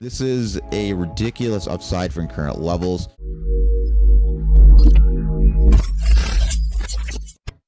This is a ridiculous upside from current levels.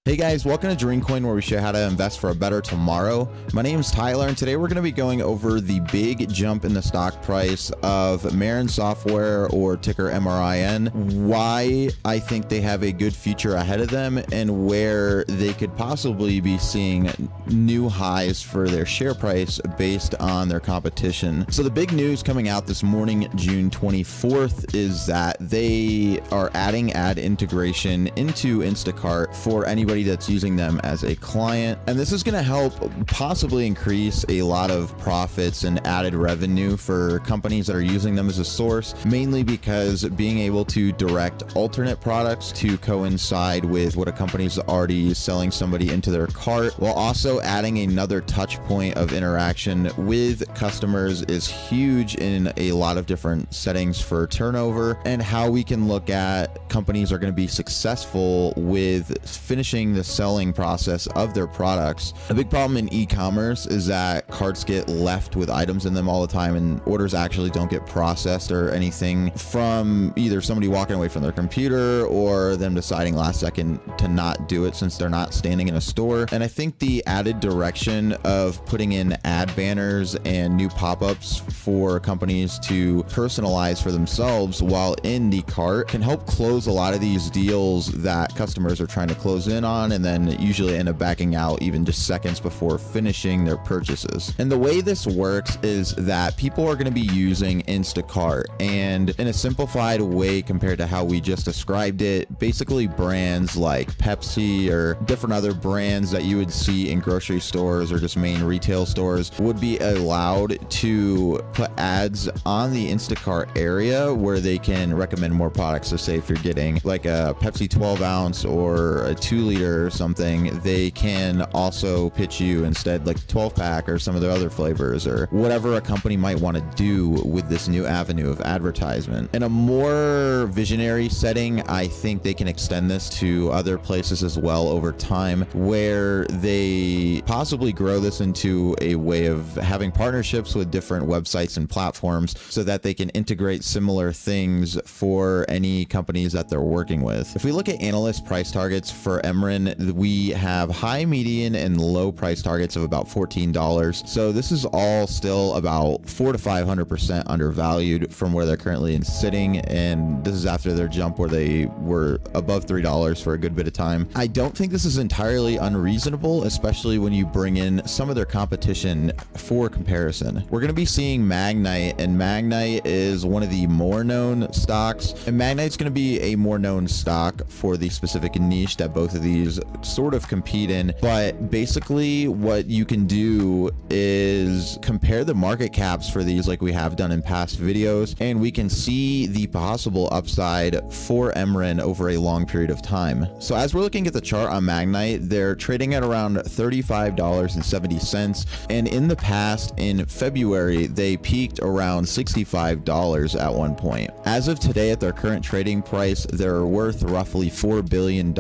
Hey guys, welcome to 𝗃𝗀𝗏, where we show you how to invest for a better tomorrow. My name is Tyler, and today we're going to be going over the big jump in the stock price of Marin Software, or ticker MRIN, why I think they have a good future ahead of them, and where they could possibly be seeing new highs for their share price based on their competition. So the big news coming out this morning, June 24th, is that they are adding ad integration into Instacart for anybody that's using them as a client, and this is going to help possibly increase a lot of profits and added revenue for companies that are using them as a source, mainly because being able to direct alternate products to coincide with what a company's already selling somebody into their cart, while also adding another touch point of interaction with customers, is huge in a lot of different settings for turnover, and how we can look at companies are going to be successful with finishing the selling process of their products. A big problem in e-commerce is that carts get left with items in them all the time, and orders actually don't get processed or anything from either somebody walking away from their computer or them deciding last second to not do it since they're not standing in a store. And I think the added direction of putting in ad banners and new pop-ups for companies to personalize for themselves while in the cart can help close a lot of these deals that customers are trying to close in on, and then usually end up backing out even just seconds before finishing their purchases. And the way this works is that people are going to be using Instacart, and in a simplified way compared to how we just described it, basically brands like Pepsi or different other brands that you would see in grocery stores or just main retail stores would be allowed to put ads on the Instacart area where they can recommend more products. So say if you're getting like a Pepsi 12 ounce or a 2-liter or something, they can also pitch you instead like 12 pack or some of the other flavors, or whatever a company might want to do with this new avenue of advertisement. In a more visionary setting, I think they can extend this to other places as well over time, where they possibly grow this into a way of having partnerships with different websites and platforms so that they can integrate similar things for any companies that they're working with. If we look at analyst price targets for MRIN, we have high, median, and low price targets of about $14. So this is all still about 400 to 500% undervalued from where they're currently sitting, and this is after their jump where they were above $3 for a good bit of time. I don't think this is entirely unreasonable, especially when you bring in some of their competition for comparison. We're going to be seeing Magnite, and Magnite is one of the more known stocks, and Magnite's going to be a more known stock for the specific niche that both of these sort of compete in. But basically what you can do is compare the market caps for these like we have done in past videos, and we can see the possible upside for MRIN over a long period of time. So as we're looking at the chart on Magnite, they're trading at around $35.70, and in the past, in February, they peaked around $65 at one point. As of today, at their current trading price, they're worth roughly $4 billion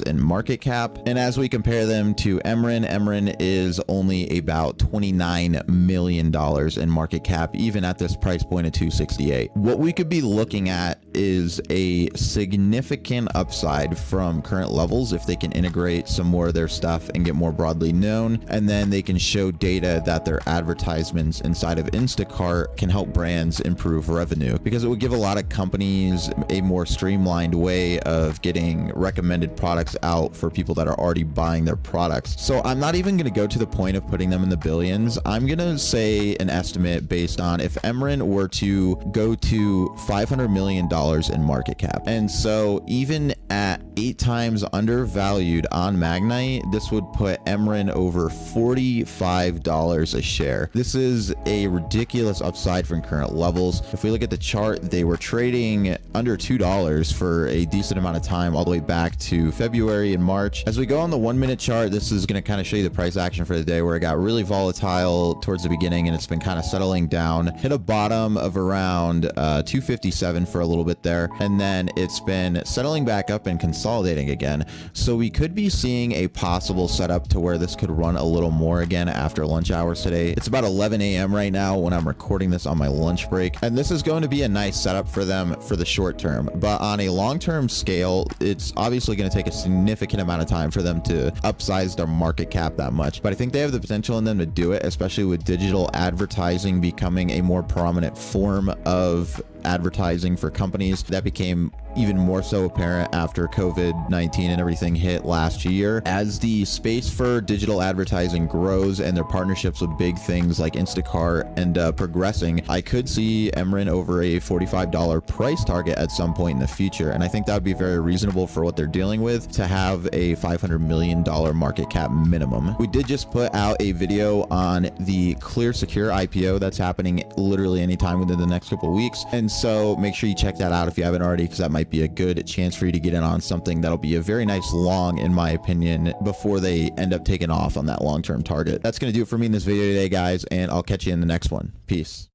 in market cap, and as we compare them to MRIN is only about $29 million in market cap, even at this price point of $268. What we could be looking at is a significant upside from current levels if they can integrate some more of their stuff and get more broadly known, and then they can show data that their advertisements inside of Instacart can help brands improve revenue, because it would give a lot of companies a more streamlined way of getting recommended products out for people that are already buying their products. So I'm not even going to go to the point of putting them in the billions. I'm going to say an estimate based on if MRIN were to go to $500 million in market cap. And so even at 8 times undervalued on Magnite, this would put MRIN over $45 a share. This is a ridiculous upside from current levels. If we look at the chart, they were trading under $2 for a decent amount of time, all the way back to February and March. As we go on the 1-minute chart, this is going to kind of show you the price action for the day, where it got really volatile towards the beginning and it's been kind of settling down. Hit a bottom of around 257 for a little bit there, and then it's been settling back up and consolidating again. So we could be seeing a possible setup to where this could run a little more again after lunch hours today. It's about 11 a.m. right now when I'm recording this on my lunch break, and this is going to be a nice setup for them for the short term. But on a long-term scale, it's obviously going to take a significant amount of time for them to upsize their market cap that much. But I think they have the potential in them to do it, especially with digital advertising becoming a more prominent form of advertising for companies. That became even more so apparent after COVID-19 and everything hit last year. As the space for digital advertising grows and their partnerships with big things like Instacart and progressing, I could see MRIN over a $45 price target at some point in the future. And I think that would be very reasonable for what they're dealing with, to have a $500 million market cap minimum. We did just put out a video on the 𝗃𝗄𝗃 IPO that's happening literally anytime within the next couple of weeks. And so make sure you check that out if you haven't already, because that might be a good chance for you to get in on something that'll be a very nice long, in my opinion, before they end up taking off on that long-term target. That's going to do it for me in this video today, guys, and I'll catch you in the next one. Peace.